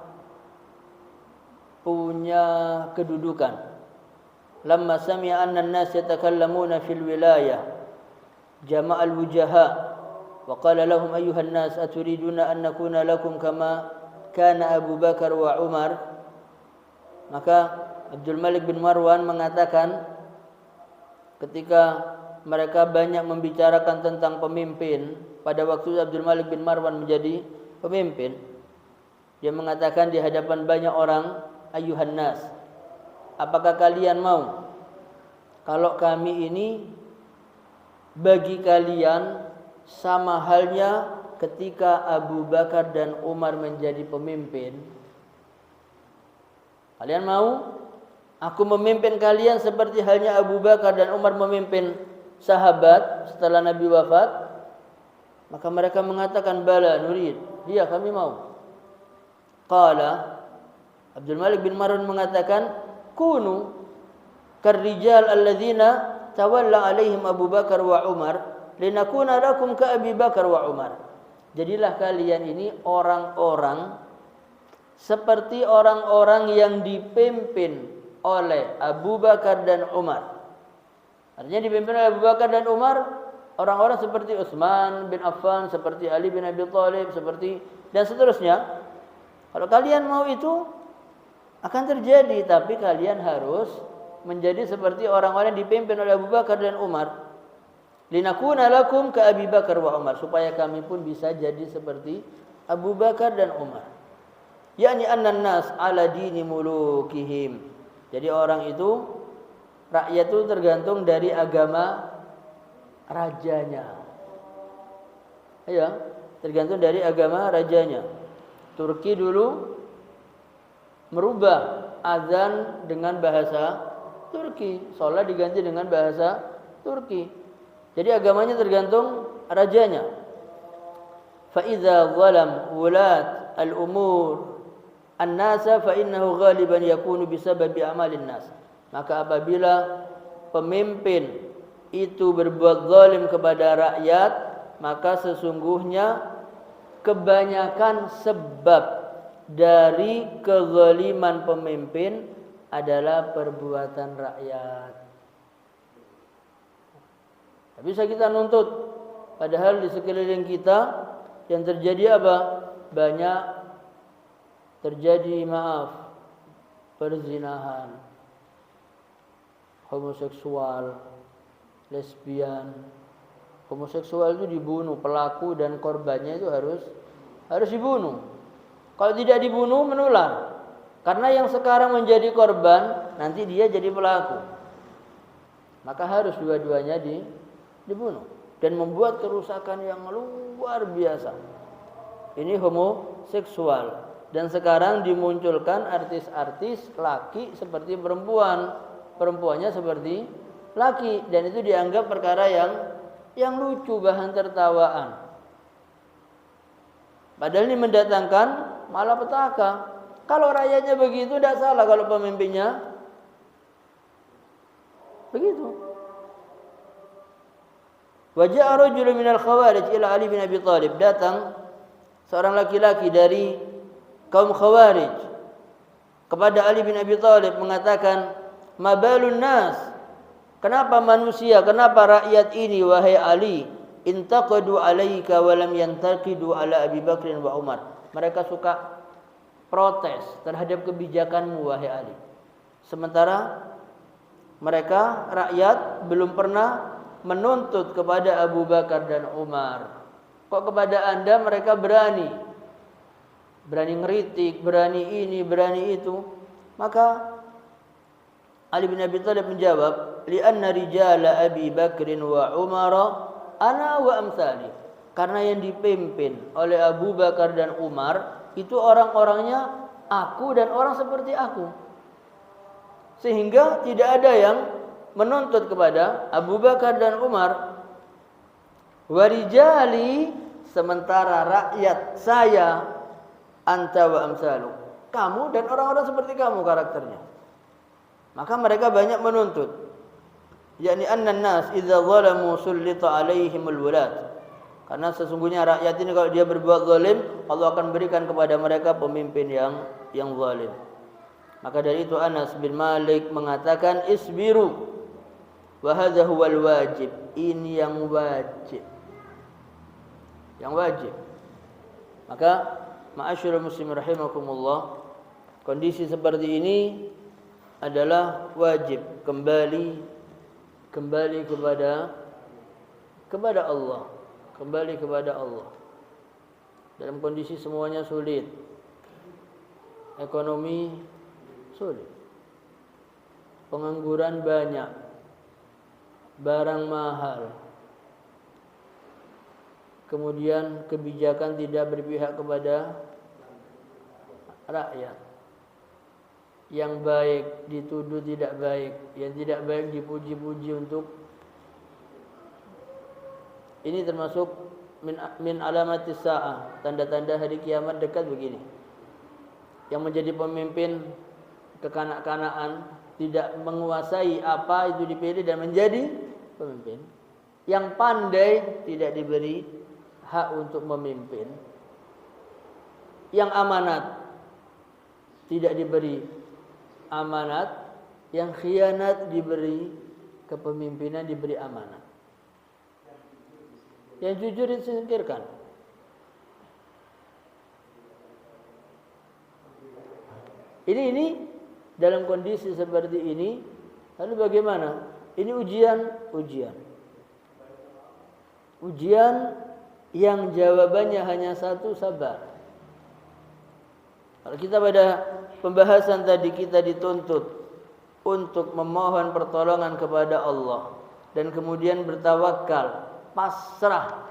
[SPEAKER 2] kedudukan. Lamma sami'a anna an-nas yatakallamuna fil wilayah jama'a al-wujaha wa qala lahum ayyuhan nas aturiduna an nakuna lakum kama kana Abu Bakar wa Umar. Maka Abdul Malik bin Marwan mengatakan ketika mereka banyak membicarakan tentang pemimpin pada waktu Abdul Malik bin Marwan menjadi pemimpin, Dia mengatakan di hadapan banyak orang, "Ayyuhan nas, apakah kalian mau kalau kami ini bagi kalian sama halnya ketika Abu Bakar dan Umar menjadi pemimpin? Kalian mau aku memimpin kalian seperti halnya Abu Bakar dan Umar memimpin sahabat setelah Nabi wafat?" Maka mereka mengatakan, "Bala nurid." Iya, kami mau. Qala Abdul Malik bin Marwan mengatakan, "Kunu karrijal alladzina tawalla alaihim Abu Bakar wa Umar linakuna lakum ka Abi Bakar wa Umar." Jadilah kalian ini orang-orang seperti orang-orang yang dipimpin oleh Abu Bakar dan Umar. Artinya dipimpin oleh Abu Bakar dan Umar, orang-orang seperti Utsman bin Affan, seperti Ali bin Abi Thalib, seperti dan seterusnya. Kalau kalian mau itu akan terjadi, tapi kalian harus menjadi seperti orang-orang yang dipimpin oleh Abu Bakar dan Umar. Linakuna lakum ka Abi Bakar wa Umar, supaya kami pun bisa jadi seperti Abu Bakar dan Umar. Yani annan nas ala dini mulukihim. Jadi orang itu, rakyat itu tergantung dari agama rajanya. Ya, tergantung dari agama rajanya. Turki dulu merubah azan dengan bahasa Turki, sholat diganti dengan bahasa Turki. Jadi agamanya tergantung rajanya. Fa idza zalam wulat al-umur an-nasa fa innahu ghaliban yakunu bisababi amalin nas. Maka apabila pemimpin itu berbuat zalim kepada rakyat, maka sesungguhnya kebanyakan sebab dari kezaliman pemimpin adalah perbuatan rakyat. Tak bisa kita nuntut, padahal di sekeliling kita yang terjadi apa? Banyak terjadi perzinahan, homoseksual, lesbian. Homoseksual itu dibunuh, pelaku dan korbannya itu harus dibunuh. Kalau tidak dibunuh menular. Karena yang sekarang menjadi korban, nanti dia jadi pelaku. Maka harus dua-duanya dibunuh dan membuat kerusakan yang luar biasa. Ini homoseksual. Dan sekarang dimunculkan artis-artis laki seperti perempuan, perempuannya seperti laki, dan itu dianggap perkara yang lucu, bahan tertawaan. Padahal ini mendatangkan malapetaka. Kalau rakyatnya begitu tidak salah, kalau pemimpinnya begitu. Waja'a rajulun minal khawarij ila Ali bin Abi Thalib. Datang seorang laki-laki dari kaum Khawarij kepada Ali bin Abi Thalib mengatakan, "Mabalun nas? Kenapa manusia, kenapa rakyat ini wahai Ali, intaqadu alaika wa lam yantaqidu ala Abi Bakr wa Umar?" Mereka suka protes terhadap kebijakanmu wahai Ali. Sementara mereka rakyat belum pernah menuntut kepada Abu Bakar dan Umar. Kok kepada Anda mereka berani ngeritik, berani ini, berani itu? Maka Ali bin Abi Thalib menjawab, "Li'anna rijala Abi Bakrin wa Umar ana wa amsali." Karena yang dipimpin oleh Abu Bakar dan Umar itu orang-orangnya aku dan orang seperti aku. Sehingga tidak ada yang menuntut kepada Abu Bakar dan Umar. Warijali, sementara rakyat saya, anta wa amsalu, kamu dan orang-orang seperti kamu karakternya. Maka mereka banyak menuntut. Yakni annan nas idza zalamu sullita alaihimul wulat. Karena sesungguhnya rakyat ini kalau dia berbuat zalim, Allah akan berikan kepada mereka pemimpin yang zalim. Maka dari itu Anas bin Malik mengatakan, "Isbiru wa hadza huwal wajib." Ini yang wajib. Yang wajib. Maka ma'asyiral muslimin rahimakumullah, kondisi seperti ini adalah wajib kembali kepada Allah, kembali kepada Allah. Dalam kondisi semuanya sulit, ekonomi sulit, pengangguran banyak, barang mahal, kemudian kebijakan tidak berpihak kepada rakyat. Yang baik dituduh tidak baik, yang tidak baik dipuji-puji untuk. Ini termasuk min alamatis sa'ah, tanda-tanda hari kiamat dekat begini. Yang menjadi pemimpin kekanak-kanaan, tidak menguasai apa itu dipilih dan menjadi pemimpin. Yang pandai tidak diberi hak untuk memimpin. Yang amanat tidak diberi amanat, yang khianat diberi kepemimpinan, diberi amanat. Yang jujur disingkirkan. Ini dalam kondisi seperti ini, lalu bagaimana? Ini ujian yang jawabannya hanya satu, sabar. Kalau kita pada pembahasan tadi kita dituntut untuk memohon pertolongan kepada Allah dan kemudian bertawakal, pasrah,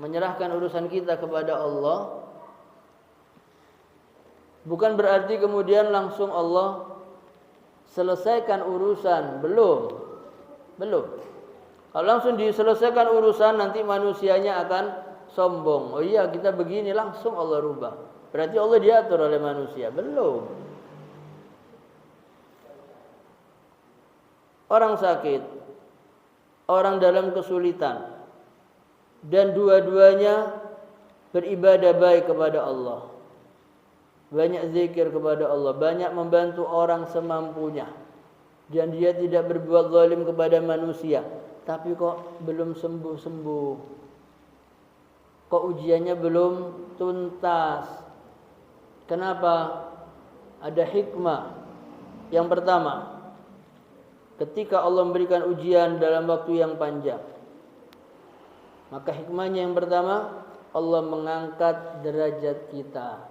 [SPEAKER 2] menyerahkan urusan kita kepada Allah, bukan berarti kemudian langsung Allah selesaikan urusan, belum. Kalau langsung diselesaikan urusan, nanti manusianya akan sombong. Oh iya, kita begini, langsung Allah rubah. Berarti Allah diatur oleh manusia. Belum. Orang sakit, orang dalam kesulitan, dan dua-duanya beribadah baik kepada Allah, banyak zikir kepada Allah, banyak membantu orang semampunya, dan dia tidak berbuat zalim kepada manusia, tapi kok belum sembuh-sembuh, kok ujiannya belum tuntas. Kenapa? Ada hikmah. Yang pertama, ketika Allah memberikan ujian dalam waktu yang panjang, maka hikmahnya yang pertama, Allah mengangkat derajat kita.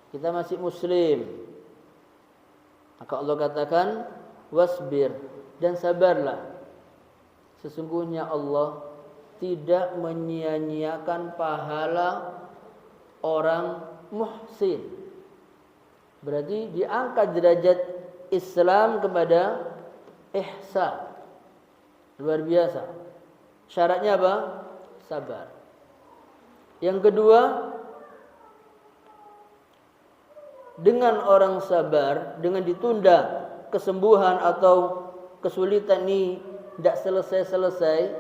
[SPEAKER 2] Kita masih muslim, maka Allah katakan wasbir, dan sabarlah. Sesungguhnya Allah tidak menyia-nyiakan pahala orang muhsin. Berarti diangkat derajat Islam kepada ihsan. Luar biasa. Syaratnya apa? Sabar. Yang kedua, dengan orang sabar, dengan ditunda kesembuhan atau kesulitan ini tidak selesai-selesai,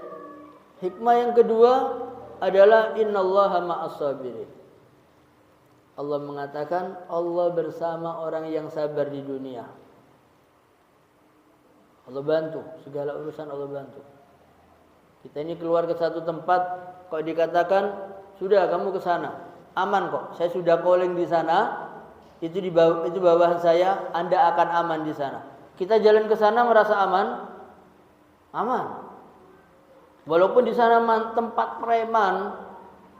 [SPEAKER 2] hikmah yang kedua adalah innallaha ma'as sabirin. Allah mengatakan Allah bersama orang yang sabar di dunia. Allah bantu, segala urusan Allah bantu. Kita ini keluar ke satu tempat, kok dikatakan sudah kamu ke sana, aman kok. Saya sudah calling di sana, itu bawahan saya, Anda akan aman di sana. Kita jalan ke sana merasa aman, aman. Walaupun di sana tempat preman,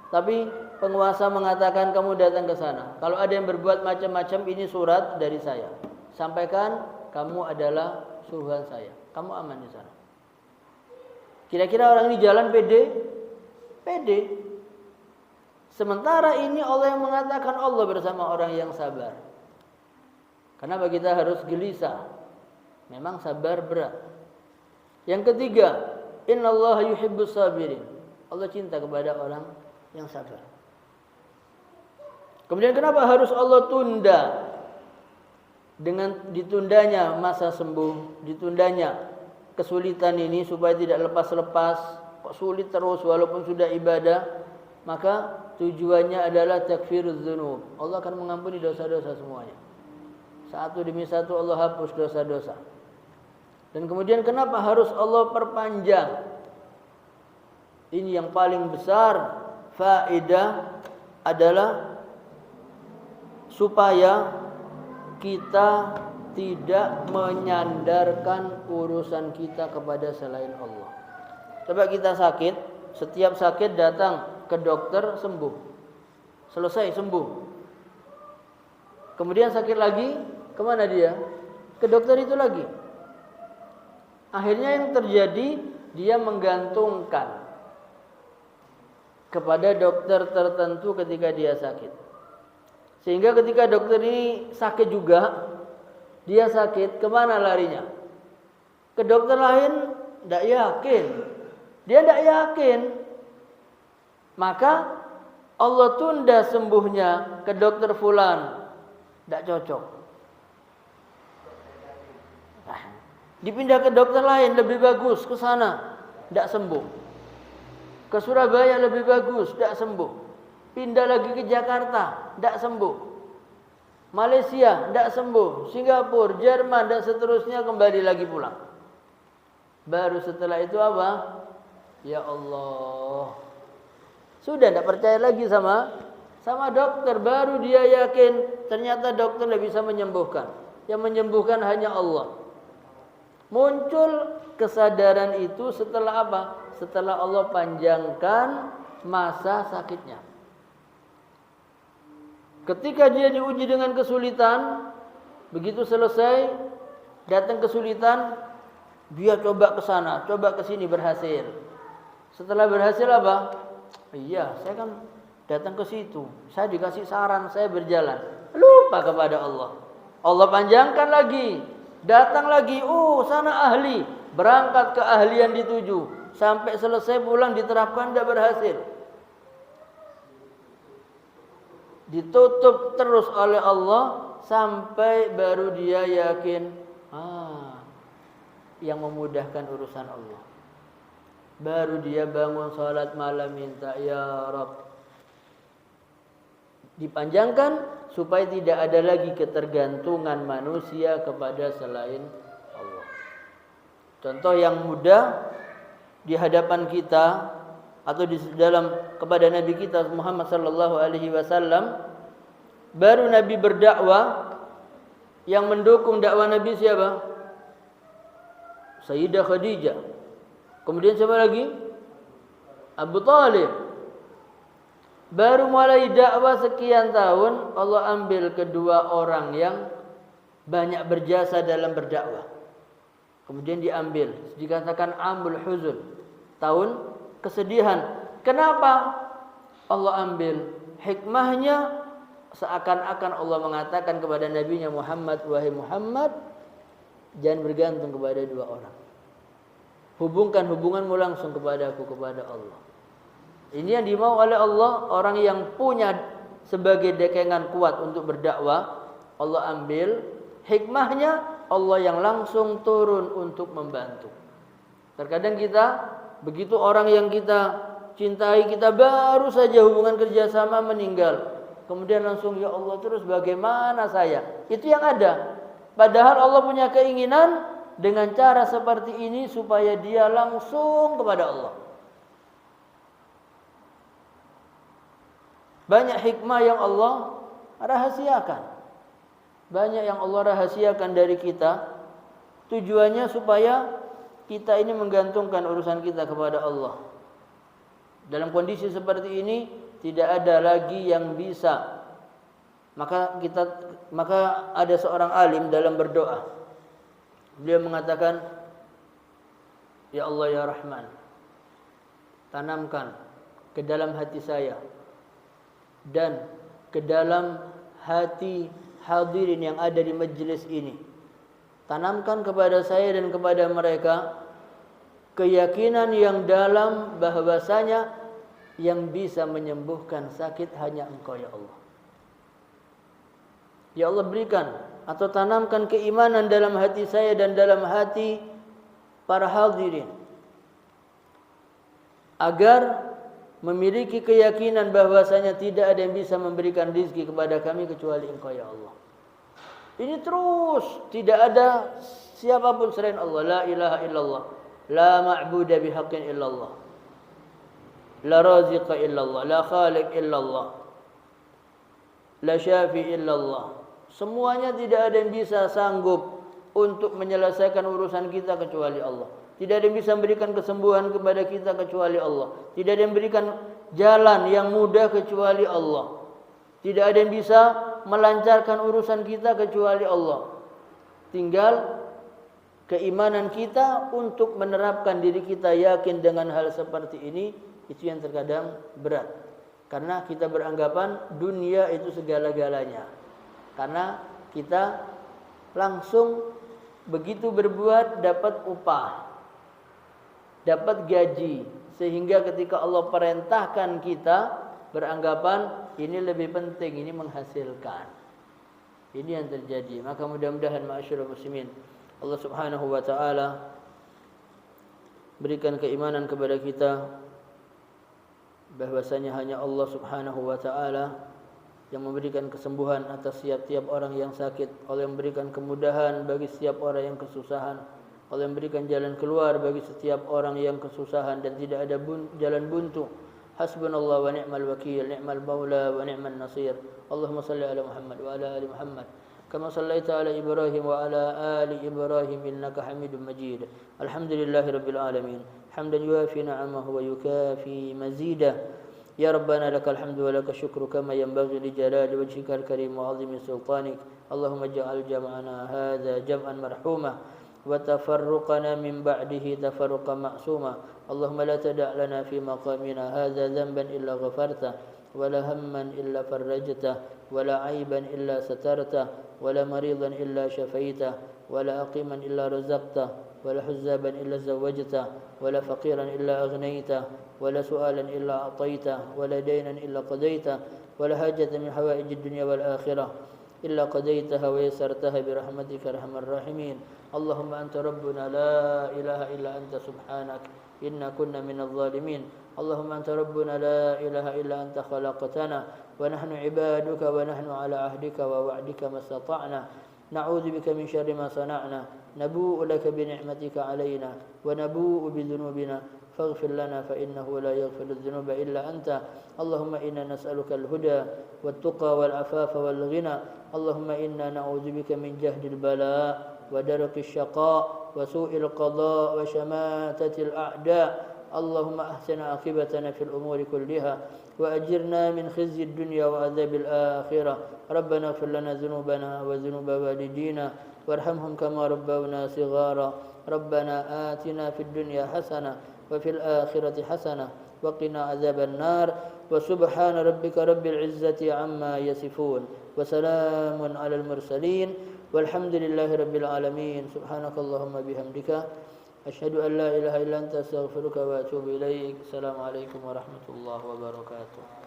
[SPEAKER 2] tapi penguasa mengatakan kamu datang ke sana. Kalau ada yang berbuat macam-macam, ini surat dari saya. Sampaikan kamu adalah suruhan saya. Kamu aman di sana. Kira-kira orang ini jalan pede? Pede. Sementara ini Allah yang mengatakan Allah bersama orang yang sabar. Kenapa kita harus gelisah? Memang sabar berat. Yang ketiga, innallaha yuhibbus sabirin. Allah cinta kepada orang yang sabar. Kemudian kenapa harus Allah tunda? Dengan ditundanya masa sembuh, ditundanya kesulitan ini supaya tidak lepas-lepas, kok sulit terus walaupun sudah ibadah, maka tujuannya adalah takfiruz dzunub. Allah akan mengampuni dosa-dosa semuanya. Satu demi satu Allah hapus dosa-dosa. Dan kemudian kenapa harus Allah perpanjang? Ini yang paling besar faedah adalah supaya kita tidak menyandarkan urusan kita kepada selain Allah. Coba kita sakit, setiap sakit datang ke dokter sembuh. Selesai sembuh. kemudian sakit lagi, kemana dia? Ke dokter itu lagi. Akhirnya yang terjadi, dia menggantungkan kepada dokter tertentu ketika dia sakit. Sehingga ketika dokter ini sakit juga, dia sakit, kemana larinya? Ke dokter lain, tidak yakin. Dia tidak yakin. Maka Allah tunda sembuhnya ke dokter fulan. Tidak cocok. Nah, dipindah ke dokter lain, lebih bagus, ke sana. Tidak sembuh. Ke Surabaya lebih bagus, tidak sembuh. Pindah lagi ke Jakarta, tidak sembuh. Malaysia, tidak sembuh. Singapura, Jerman, dan seterusnya, kembali lagi pulang. Baru setelah itu apa? Ya Allah. Sudah tidak percaya lagi sama dokter. Baru dia yakin ternyata dokter tidak bisa menyembuhkan. Yang menyembuhkan hanya Allah. Muncul kesadaran itu setelah apa? Setelah Allah panjangkan masa sakitnya. Ketika dia diuji dengan kesulitan, begitu selesai, datang kesulitan, dia coba ke sana, coba ke sini, berhasil. Setelah berhasil apa? Iya, saya kan datang ke situ, saya dikasih saran, saya berjalan. Lupa kepada Allah. Allah panjangkan lagi, datang lagi, sana ahli, berangkat ke ahlian dituju, sampai selesai pulang diterapkan, tidak berhasil. Ditutup terus oleh Allah sampai baru dia yakin, yang memudahkan urusan Allah. Baru dia bangun salat malam, minta, ya Rabb, dipanjangkan supaya tidak ada lagi ketergantungan manusia kepada selain Allah. Contoh yang mudah di hadapan kita atau di dalam kepada Nabi kita Muhammad sallallahu alaihi wasallam, baru Nabi berdakwah, yang mendukung dakwah Nabi siapa? Sayyidah Khadijah. Kemudian siapa lagi? Abu Talib. Baru mulai dakwah sekian tahun, Allah ambil kedua orang yang banyak berjasa dalam berdakwah. Kemudian diambil, dikatakan amul huzun, tahun kesedihan. Kenapa Allah ambil? Hikmahnya seakan-akan Allah mengatakan kepada Nabi-Nya Muhammad, wahai Muhammad, jangan bergantung kepada dua orang. Hubungkan hubunganmu langsung kepada aku, kepada Allah. Ini yang dimau oleh Allah, orang yang punya sebagai dekengan kuat untuk berdakwah, Allah ambil. Hikmahnya Allah yang langsung turun untuk membantu. Terkadang kita, begitu orang yang kita cintai, kita baru saja hubungan kerjasama meninggal, kemudian langsung, ya Allah, terus bagaimana saya? Itu yang ada. Padahal Allah punya keinginan dengan cara seperti ini supaya dia langsung kepada Allah. Banyak hikmah yang Allah rahasiakan. Banyak yang Allah rahasiakan dari kita. Tujuannya supaya kita ini menggantungkan urusan kita kepada Allah. Dalam kondisi seperti ini tidak ada lagi yang bisa. Maka ada seorang alim dalam berdoa. Beliau mengatakan, ya Allah ya Rahman, tanamkan ke dalam hati saya dan ke dalam hati hadirin yang ada di majlis ini. Tanamkan kepada saya dan kepada mereka keyakinan yang dalam bahwasanya yang bisa menyembuhkan sakit hanya Engkau ya Allah. Ya Allah, berikan atau tanamkan keimanan dalam hati saya dan dalam hati para hadirin, agar memiliki keyakinan bahwasanya tidak ada yang bisa memberikan rezeki kepada kami kecuali Engkau ya Allah. Ini terus, tidak ada siapapun selain Allah. La ilaha illallah, la ma'budu bihaqqin illallah, la raziqa illallah, la khaliq illallah, la syafi illallah. Semuanya tidak ada yang bisa sanggup untuk menyelesaikan urusan kita kecuali Allah. Tidak ada yang bisa memberikan kesembuhan kepada kita kecuali Allah. Tidak ada yang memberikan jalan yang mudah kecuali Allah. Tidak ada yang bisa melancarkan urusan kita kecuali Allah. Tinggal keimanan kita untuk menerapkan diri kita yakin dengan hal seperti ini, itu yang terkadang berat. Karena kita beranggapan dunia itu segala-galanya. Karena kita langsung begitu berbuat dapat upah, dapat gaji. Sehingga ketika Allah perintahkan kita beranggapan ini lebih penting, ini menghasilkan. Ini yang terjadi. Maka mudah-mudahan ma'asyiral muslimin, Allah Subhanahu wa taala berikan keimanan kepada kita bahwasanya hanya Allah Subhanahu wa taala yang memberikan kesembuhan atas setiap orang yang sakit, Allah yang memberikan kemudahan bagi setiap orang yang kesusahan, Allah yang memberikan jalan keluar bagi setiap orang yang kesusahan dan tidak ada jalan buntu. Hasbunallah wa ni'mal wakil, ni'mal maula wa ni'mal nasir. Allahumma salli ala Muhammad wa ala ali Muhammad kama sallaita ala Ibrahim wa ala ali Ibrahim innaka Hamidum Majid. Alhamdulillahirabbil alamin. Hamdan yuafi ni'amahu wa yukafi mazidah. Ya Rabbana lakal hamdu wa lakal syukru kama yanbaghi li jalali wajhikal karim wa 'azimi sultanik. Allahumma ij'al jam'ana hadza jam'an marhuma wa tafarruqana min ba'dihi tafarruqan ma'suma. Allahumma la tada' lana fi maqamina hadza dhanban illa ghafarta wa la hamman illa farajta wa la 'aiban illa satarta wa la maridan illa shafaita wa la aqiman illa razaqta wa la huzzaban illa zawwajta wa la faqiran illa aghnayta ولا سؤالا إلا أعطيته ولا دينا إلا قضيته ولا حاجة من حوائج الدنيا والآخرة إلا قضيتها ويسرتها برحمتك أرحم الراحمين. اللهم أنت ربنا لا إله إلا أنت سبحانك إنا كنا من الظالمين. اللهم أنت ربنا لا إله إلا أنت خلقتنا ونحن عبادك ونحن على عهدك ووعدك ما استطعنا نعوذ بك من شر ما صنعنا نبوء لك بنعمتك علينا ونبوء بذنوبنا فاغفر لنا فإنه لا يغفر الذنوب إلا أنت. اللهم إنا نسألك الهدى والتقى والعفاف والغنى. اللهم إنا نعوذ بك من جهد البلاء ودرك الشقاء وسوء القضاء وشماتة الأعداء. اللهم أحسن عاقبتنا في الأمور كلها وأجرنا من خزي الدنيا وعذاب الآخرة. ربنا اغفر لنا ذنوبنا وذنوب والدينا وارحمهم كما ربونا صغارا. ربنا آتنا في الدنيا حسنة وفي الآخرة حسنة وقنا عذاب النار. وسبحان ربك رب العزة عما يصفون وسلام على المرسلين والحمد لله رب العالمين. سبحانك اللهم بحمدك أشهد أن لا إله إلا أنت أستغفرك وأتوب إليك. السلام عليكم ورحمة الله وبركاته.